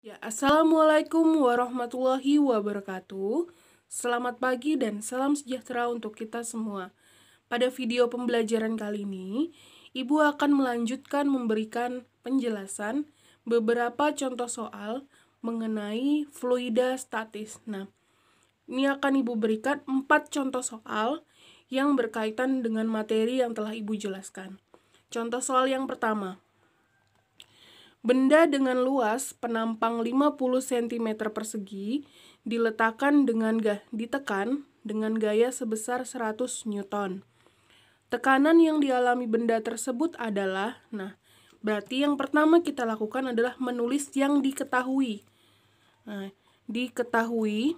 Ya, Assalamualaikum warahmatullahi wabarakatuh. Selamat pagi dan salam sejahtera untuk kita semua. Pada video pembelajaran kali ini, Ibu akan melanjutkan memberikan penjelasan beberapa contoh soal mengenai fluida statis. Nah, ini akan Ibu berikan 4 contoh soal yang berkaitan dengan materi yang telah Ibu jelaskan. Contoh soal yang pertama. Benda dengan luas penampang 50 cm persegi ditekan dengan gaya sebesar 100 Newton. Tekanan yang dialami benda tersebut adalah, berarti yang pertama kita lakukan adalah menulis yang diketahui. Diketahui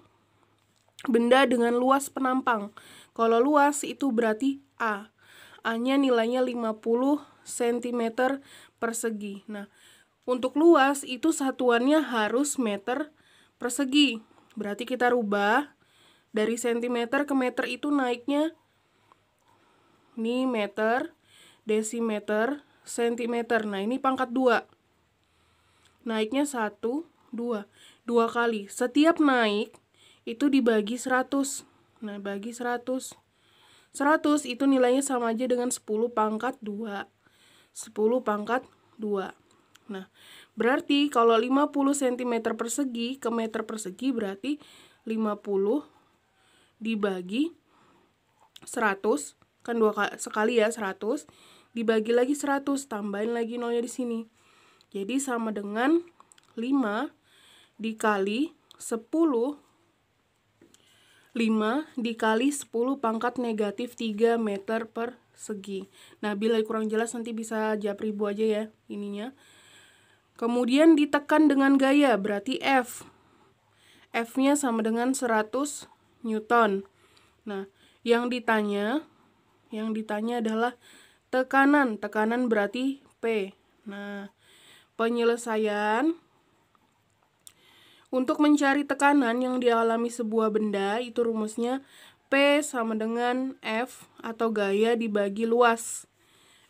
benda dengan luas penampang. Kalau luas itu berarti A. A-nya nilainya 50 cm persegi. Untuk luas itu satuannya harus meter persegi. Berarti kita rubah dari cm ke meter itu naiknya ini meter, desimeter, sentimeter. Nah, ini pangkat 2. Naiknya 1, 2. 2 kali. Setiap naik itu dibagi 100. Nah, bagi 100. 100 itu nilainya sama aja dengan 10 pangkat 2. 10 pangkat 2. Nah, berarti kalau 50 cm persegi ke meter persegi berarti 50 dibagi 100, kan sekali ya 100, dibagi lagi 100, tambahin lagi nolnya di sini. Jadi sama dengan 5 dikali 10, 5 dikali 10 pangkat negatif 3 meter persegi. Nah, bila kurang jelas nanti bisa japri Ibu aja ya ininya. Kemudian ditekan dengan gaya, berarti F. F-nya sama dengan 100 Newton. Nah, yang ditanya adalah tekanan. Tekanan berarti P. Nah, penyelesaian untuk mencari tekanan yang dialami sebuah benda, itu rumusnya P sama dengan F atau gaya dibagi luas.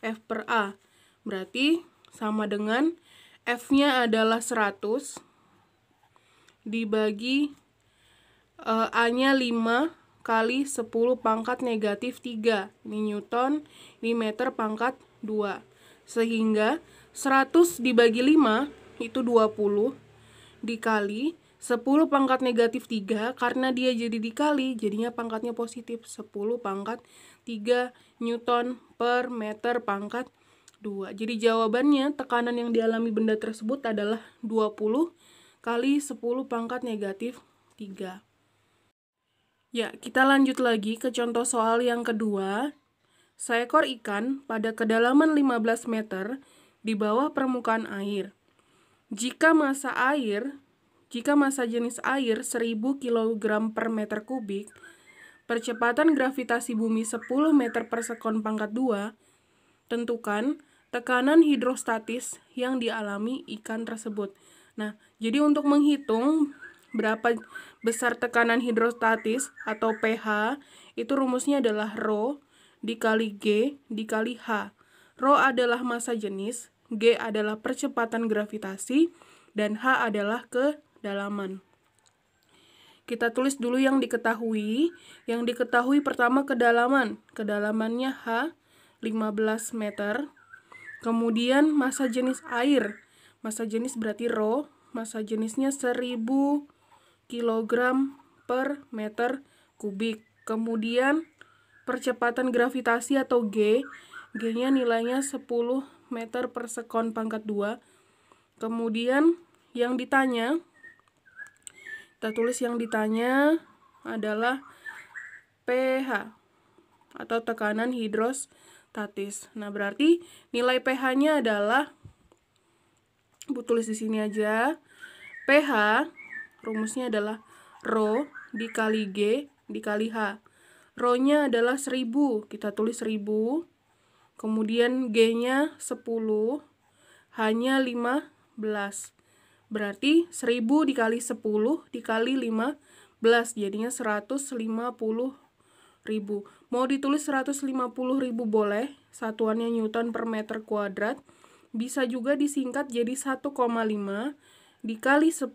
F per A. Berarti sama dengan F-nya adalah 100 dibagi A-nya 5 kali 10 pangkat negatif 3. Ini Newton, ini meter pangkat 2. Sehingga 100 dibagi 5 itu 20 dikali 10 pangkat negatif 3. Karena dia jadi dikali, jadinya pangkatnya positif. 10 pangkat 3 Newton per meter pangkat 2. Jadi jawabannya tekanan yang dialami benda tersebut adalah 20 kali 10 pangkat negatif 3. Ya, kita lanjut lagi ke contoh soal yang kedua. Seekor ikan pada kedalaman 15 meter di bawah permukaan air. Jika massa jenis air 1000 kg per meter kubik, percepatan gravitasi bumi 10 meter per sekon pangkat 2, tentukan tekanan hidrostatis yang dialami ikan tersebut. Nah, jadi untuk menghitung berapa besar tekanan hidrostatis atau pH, itu rumusnya adalah Rho dikali G dikali H. Rho adalah massa jenis, G adalah percepatan gravitasi, dan H adalah kedalaman. Kita tulis dulu yang diketahui. Yang diketahui pertama kedalaman. Kedalamannya H, 15 meter. Kemudian massa jenis air. Massa jenis berarti Rho. Massa jenisnya 1000 kg per meter kubik. Kemudian percepatan gravitasi atau G. G-nya nilainya 10 meter per sekon pangkat 2. Kemudian yang ditanya, kita tulis yang ditanya adalah pH atau tekanan hidrostatis. Nah, berarti nilai pH-nya adalah, Bu tulis di sini aja. pH rumusnya adalah Rho dikali G dikali H. Rho-nya adalah 1000, kita tulis 1000. Kemudian G-nya 10, H-nya 15. Berarti 1000 dikali 10 dikali 15, jadinya 150.000. Mau ditulis 150.000 boleh, satuannya Newton per meter kuadrat. Bisa juga disingkat jadi 1,5 dikali 10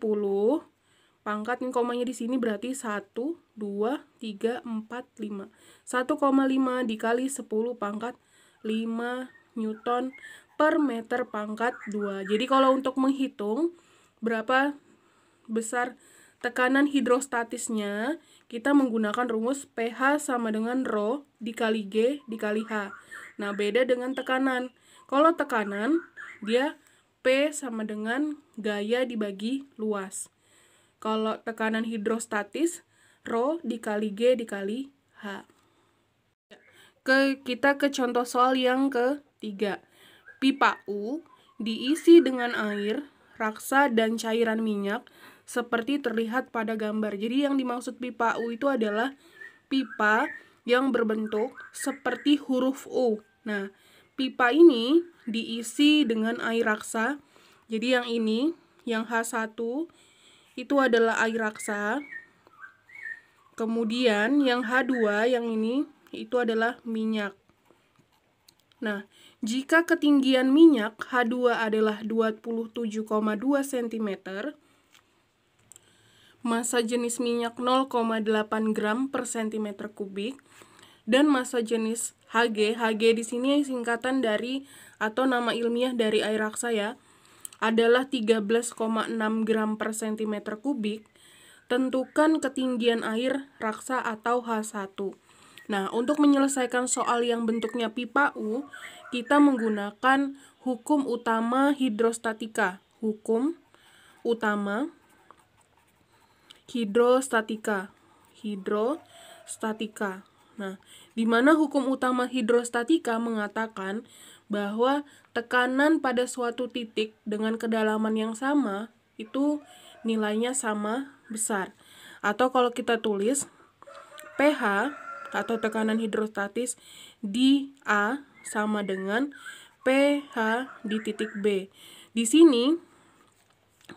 pangkat, ini komanya di sini berarti 1, 2, 3, 4, 5. 1,5 dikali 10 pangkat 5 Newton per meter pangkat 2. Jadi kalau untuk menghitung berapa besar tekanan hidrostatisnya, kita menggunakan rumus pH sama dengan Rho dikali G dikali H. Nah, beda dengan tekanan. Kalau tekanan, dia P sama dengan gaya dibagi luas. Kalau tekanan hidrostatis, Rho dikali G dikali H. Kita ke contoh soal yang ketiga. Pipa U diisi dengan air, raksa, dan cairan minyak seperti terlihat pada gambar. Jadi yang dimaksud pipa U itu adalah pipa yang berbentuk seperti huruf U. Nah, pipa ini diisi dengan air raksa. Jadi yang ini, yang H1 itu adalah air raksa. Kemudian yang H2, yang ini, itu adalah minyak. Nah, jika ketinggian minyak H2 adalah 27,2 cm, massa jenis minyak 0,8 gram per cm kubik, dan massa jenis Hg di sini singkatan dari atau nama ilmiah dari air raksa ya, adalah 13,6 gram per cm kubik, tentukan ketinggian air raksa atau H1. Nah, untuk menyelesaikan soal yang bentuknya pipa U, kita menggunakan hukum utama hidrostatika. Hukum utama hidrostatika. Nah, di mana hukum utama hidrostatika mengatakan bahwa tekanan pada suatu titik dengan kedalaman yang sama itu nilainya sama besar. Atau kalau kita tulis pH atau tekanan hidrostatis di A sama dengan pH di titik B. Di sini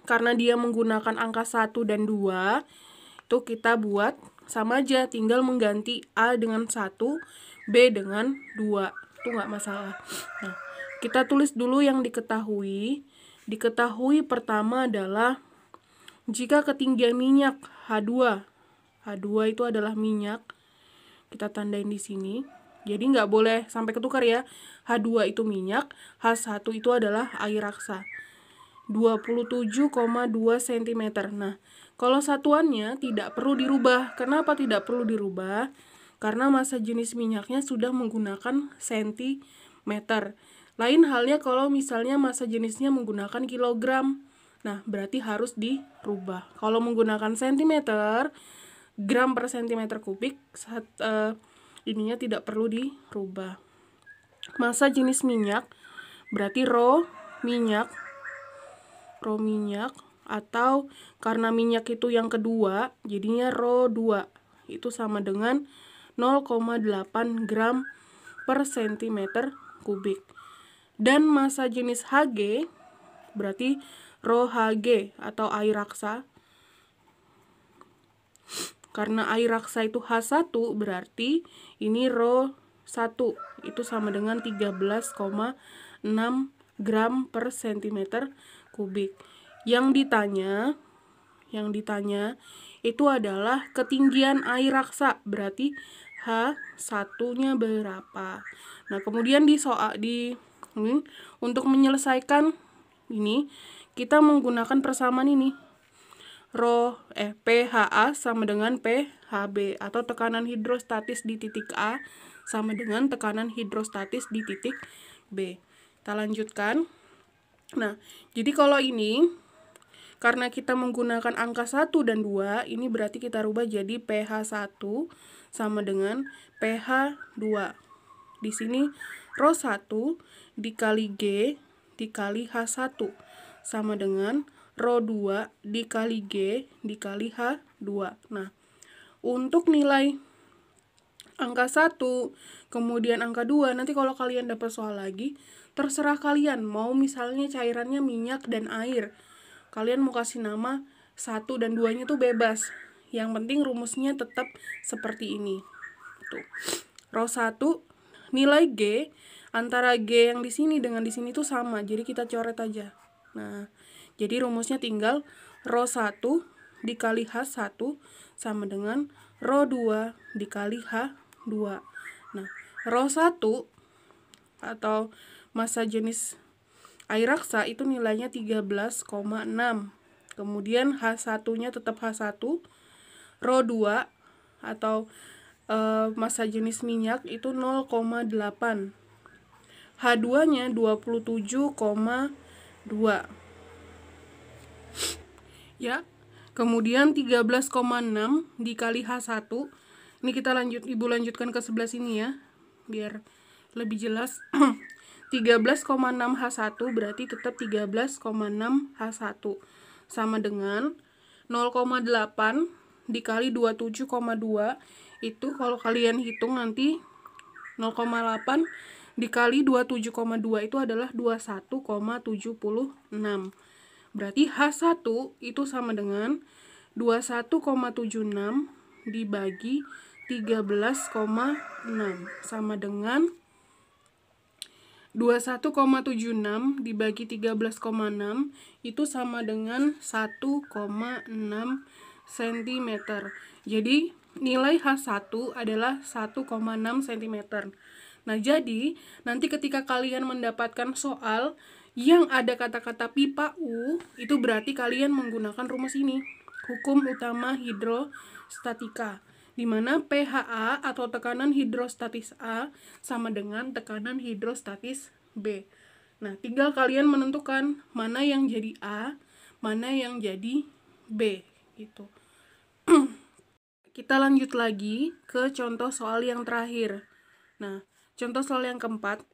karena dia menggunakan angka 1 dan 2, itu kita buat sama aja, tinggal mengganti A dengan 1, B dengan 2. Itu nggak masalah. Nah, kita tulis dulu yang diketahui. Diketahui pertama adalah jika ketinggian minyak H2 itu adalah minyak, kita tandain di sini. Jadi nggak boleh sampai ketukar ya. H2 itu minyak, H1 itu adalah air raksa. 27,2 cm. Nah, kalau satuannya tidak perlu dirubah. Kenapa tidak perlu dirubah? Karena massa jenis minyaknya sudah menggunakan sentimeter. Lain halnya kalau misalnya massa jenisnya menggunakan kilogram. Nah, berarti harus dirubah. Kalau menggunakan sentimeter, gram per centimeter kubik, ininya tidak perlu dirubah. Massa jenis minyak berarti Rho minyak, atau karena minyak itu yang kedua, jadinya Rho 2 itu sama dengan 0,8 gram per centimeter kubik. Dan massa jenis Hg berarti Rho Hg atau air raksa. Karena air raksa itu H1 berarti ini Rho 1 itu sama dengan 13,6 gram per centimeter kubik. Yang ditanya itu adalah ketinggian air raksa, berarti H1-nya berapa. Nah, kemudian untuk menyelesaikan ini kita menggunakan persamaan ini. pHA sama dengan pHB atau tekanan hidrostatis di titik A sama dengan tekanan hidrostatis di titik B. Kita lanjutkan. Nah, jadi kalau ini karena kita menggunakan angka 1 dan 2, ini berarti kita rubah jadi pH1 sama dengan pH2. Di sini Rho 1 dikali G dikali H1 sama dengan Rho 2 dikali G dikali H2. Nah, untuk nilai angka 1, kemudian angka 2, nanti kalau kalian dapat soal lagi, terserah kalian, mau misalnya cairannya minyak dan air. Kalian mau kasih nama 1 dan 2-nya tuh bebas. Yang penting rumusnya tetap seperti ini. Tuh. Rho 1, nilai G, antara G yang di sini dengan di sini tuh sama, jadi kita coret aja. Nah, Jadi rumusnya tinggal rho 1 dikali H1 sama dengan rho 2 dikali H2. Nah, rho 1 atau massa jenis air raksa itu nilainya 13,6. Kemudian H1-nya tetap H1. Rho 2 atau massa jenis minyak itu 0,8. H2-nya 27,2. Ya. Kemudian 13,6 dikali H1. Ini kita lanjutkan ke sebelah sini ya, biar lebih jelas. 13,6 H1 berarti tetap 13,6 H1 sama dengan 0,8 dikali 27,2. Itu kalau kalian hitung nanti 0,8 dikali 27,2 itu adalah 21,76. Berarti H1 itu sama dengan 21,76 dibagi 13,6 sama dengan 21,76 dibagi 13,6 itu sama dengan 1,6 cm. Jadi nilai H1 adalah 1,6 cm. Nah, jadi nanti ketika kalian mendapatkan soal yang ada kata-kata pipa U, itu berarti kalian menggunakan rumus ini, hukum utama hidrostatika, di mana pHa atau tekanan hidrostatis A sama dengan tekanan hidrostatis B. Nah, tinggal kalian menentukan mana yang jadi A, mana yang jadi B, gitu. Kita lanjut lagi ke contoh soal yang terakhir. Nah, contoh soal yang keempat.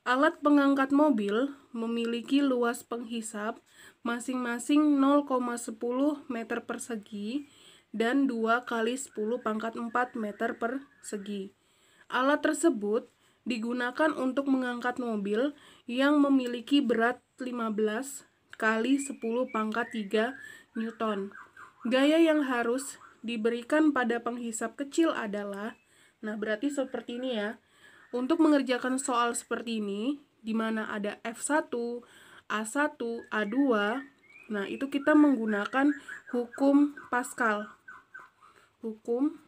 Alat pengangkat mobil memiliki luas penghisap masing-masing 0,10 meter persegi dan 2 kali 10 pangkat 4 meter persegi. Alat tersebut digunakan untuk mengangkat mobil yang memiliki berat 15 kali 10 pangkat 3 Newton. Gaya yang harus diberikan pada penghisap kecil adalah, nah berarti seperti ini ya. Untuk mengerjakan soal seperti ini, di mana ada F1, A1, A2, nah itu kita menggunakan hukum Pascal. Hukum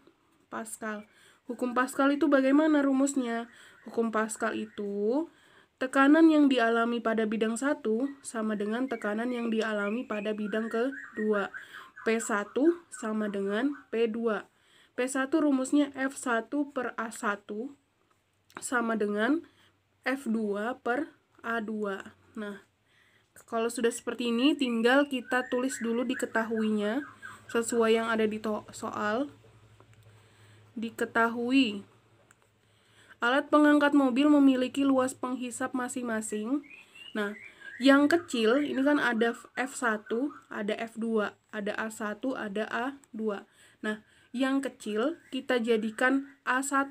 Pascal. Hukum Pascal itu bagaimana rumusnya? Hukum Pascal itu tekanan yang dialami pada bidang 1 sama dengan tekanan yang dialami pada bidang kedua. P1 sama dengan P2. P1 rumusnya F1 per A1 sama dengan F2 per A2. Nah, kalau sudah seperti ini, tinggal kita tulis dulu diketahuinya sesuai yang ada di soal. Diketahui alat pengangkat mobil memiliki luas penghisap masing-masing. Nah, yang kecil ini kan ada F1, ada F2, ada A1, ada A2. Nah, yang kecil kita jadikan A1.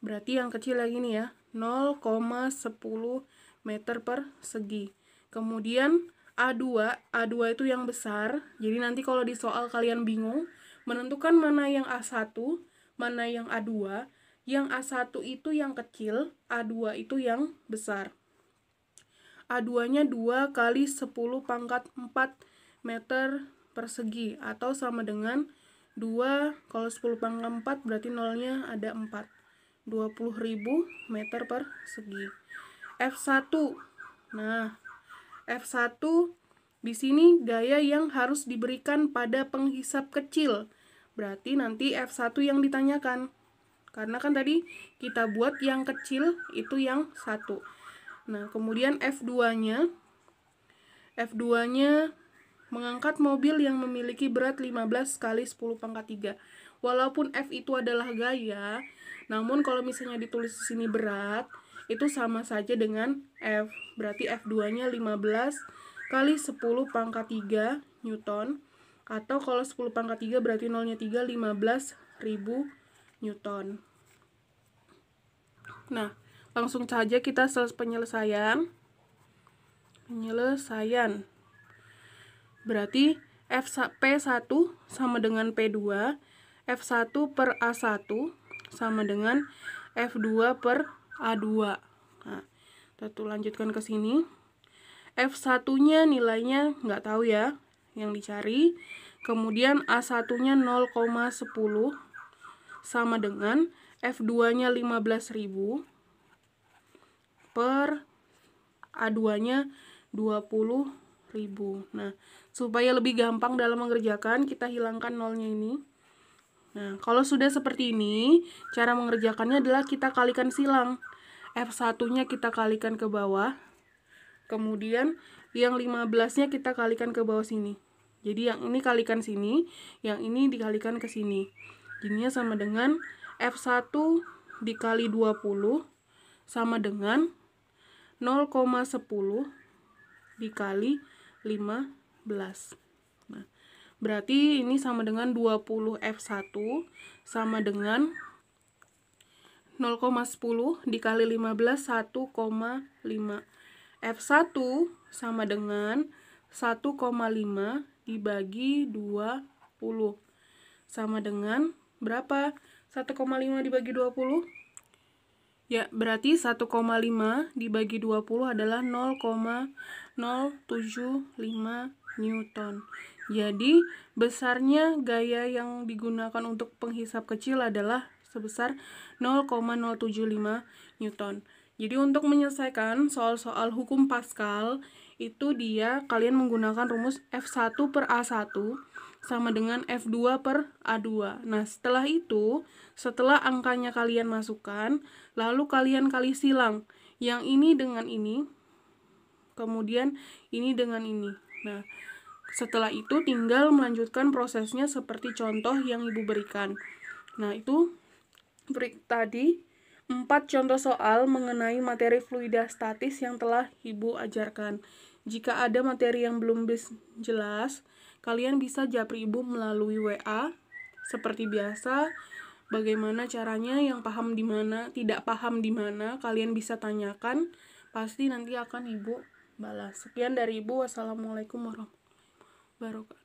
Berarti yang kecil lagi nih ya, 0,10 meter persegi. Kemudian A2 itu yang besar. Jadi nanti kalau di soal kalian bingung menentukan mana yang A1, mana yang A2. Yang A1 itu yang kecil, A2 itu yang besar. A2-nya 2 kali 10 pangkat 4 meter persegi atau sama dengan 2 kalau 10 pangkat 4 berarti nolnya ada 4. 20.000 meter persegi. F1. Nah, F1 di sini gaya yang harus diberikan pada penghisap kecil. Berarti nanti F1 yang ditanyakan. Karena kan tadi kita buat yang kecil itu yang 1. Nah, kemudian F2-nya mengangkat mobil yang memiliki berat 15 kali 10 pangkat 3. Walaupun F itu adalah gaya, namun kalau misalnya ditulis di sini berat, itu sama saja dengan F. Berarti F2-nya 15 kali 10 pangkat 3 Newton. Atau kalau 10 pangkat 3 berarti nolnya 3, 15.000 Newton. Nah, langsung saja kita penyelesaian. Berarti P1 sama dengan P2, F1 per A1 sama dengan F2 per A2. Nah, kita lanjutkan ke sini. F1-nya nilainya nggak tahu ya, yang dicari. Kemudian A1-nya 0,10 sama dengan F2-nya 15.000 per A2-nya 20.000. Nah, supaya lebih gampang dalam mengerjakan, kita hilangkan nolnya ini. Nah, kalau sudah seperti ini, cara mengerjakannya adalah kita kalikan silang. F1-nya kita kalikan ke bawah. Kemudian yang 15-nya kita kalikan ke bawah sini. Jadi yang ini kalikan sini, yang ini dikalikan ke sini. Jadinya sama dengan F1 dikali 20 sama dengan 0,10 dikali 15. Nah, berarti ini sama dengan 20 F1 sama dengan 0,10 dikali 15, 1,5. F1 sama dengan 1,5 dibagi 20. Sama dengan berapa? 1,5 dibagi 20? Ya, berarti 1,5 dibagi 20 adalah 0,075 Newton. Jadi, besarnya gaya yang digunakan untuk penghisap kecil adalah sebesar 0,075 Newton. Jadi, untuk menyelesaikan soal-soal hukum Pascal, itu kalian menggunakan rumus F1 per A1 sama dengan F2 per A2. Nah, setelah itu, setelah angkanya kalian masukkan, lalu kalian kali silang. Yang ini dengan ini, kemudian ini dengan ini. Nah, setelah itu tinggal melanjutkan prosesnya seperti contoh yang Ibu berikan. Nah, itu tadi 4 contoh soal mengenai materi fluida statis yang telah Ibu ajarkan. Jika ada materi yang belum jelas, kalian bisa japri Ibu melalui WA. Seperti biasa, bagaimana caranya, yang paham di mana, tidak paham di mana, kalian bisa tanyakan. Pasti nanti akan Ibu balas. Sekian dari Ibu. Wassalamualaikum warahmatullahi wabarakatuh.